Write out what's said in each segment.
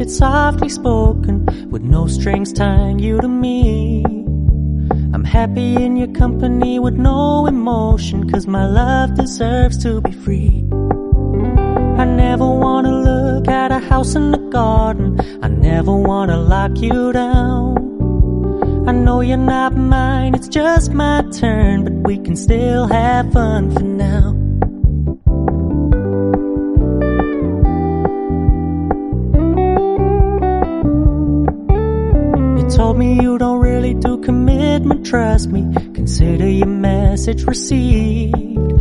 it softly spoken, with no strings tying you to me. I'm happy in your company with no emotion, 'cause my love deserves to be free. I never wanna look at a house in the garden, I never wanna lock you down. I know you're not mine, it's just my turn, but we can still have fun for now. You told me you don't really do commitment, trust me, consider your message received.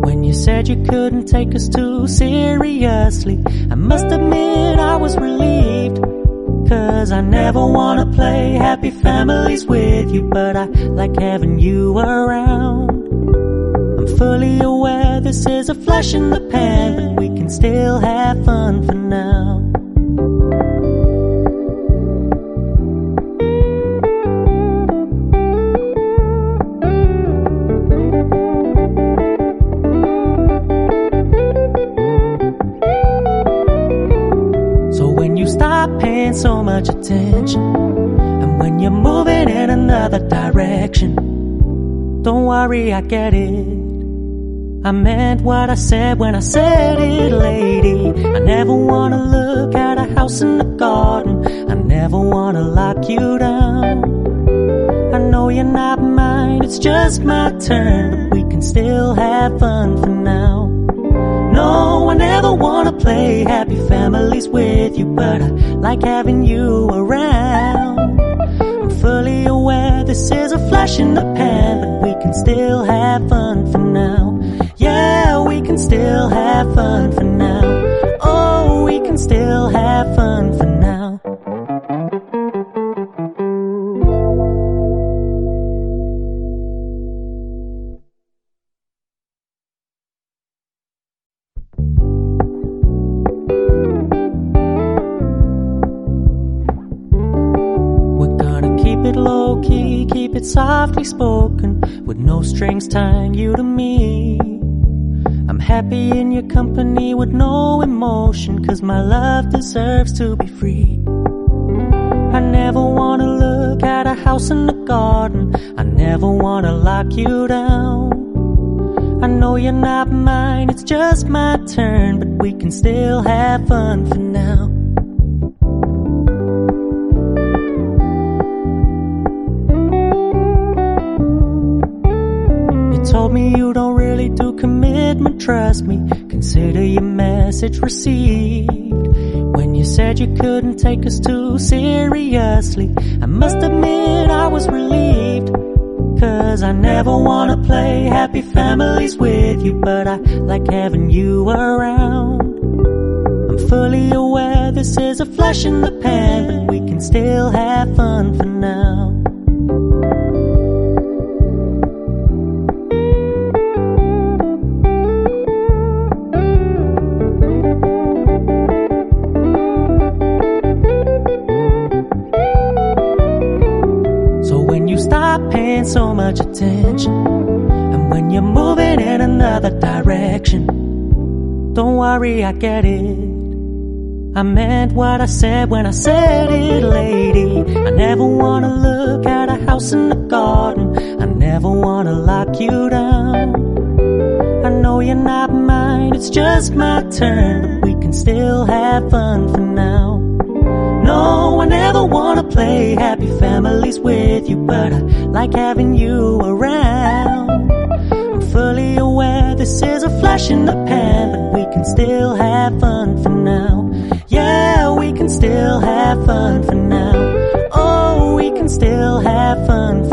When you said you couldn't take us too seriously, I must admit I was relieved. 'Cause I never wanna play happy families with you, but I like having you around. I'm fully aware this is a flash in the pan, but we can still have fun for now. Paying so much attention, and when you're moving in another direction, don't worry, I get it. I meant what I said when I said it, lady. I never wanna look at a house in the garden, I never wanna lock you down. I know you're not mine, it's just my turn, but we can still have fun for now. No, I never wanna play happy families with you, but I like having you around. I'm fully aware this is a flash in the pan, but we can still have fun for now. Yeah, we can still have fun for now. Oh, we can still have fun for now. Low-key, keep it softly spoken, with no strings tying you to me. I'm happy in your company with no emotion, 'cause my love deserves to be free. I never wanna look at a house in the garden, I never wanna lock you down. I know you're not mine, it's just my turn, but we can still have fun for now. Told me you don't really do commitment, trust me, consider your message received. When you said you couldn't take us too seriously, I must admit I was relieved. 'Cause I never wanna play happy families with you, but I like having you around. I'm fully aware this is a flash in the pan, but we can still have fun for now. Paying so much attention, and when you're moving in another direction, don't worry, I get it. I meant what I said when I said it, lady. I never wanna look at a house in the garden, I never wanna lock you down. I know you're not mine, it's just my turn, but we can still have fun for now. No, I never wanna play happy families with you, but I like having you around. I'm fully aware this is a flash in the pan, but we can still have fun for now. Yeah, we can still have fun for now. Oh, we can still have fun for now.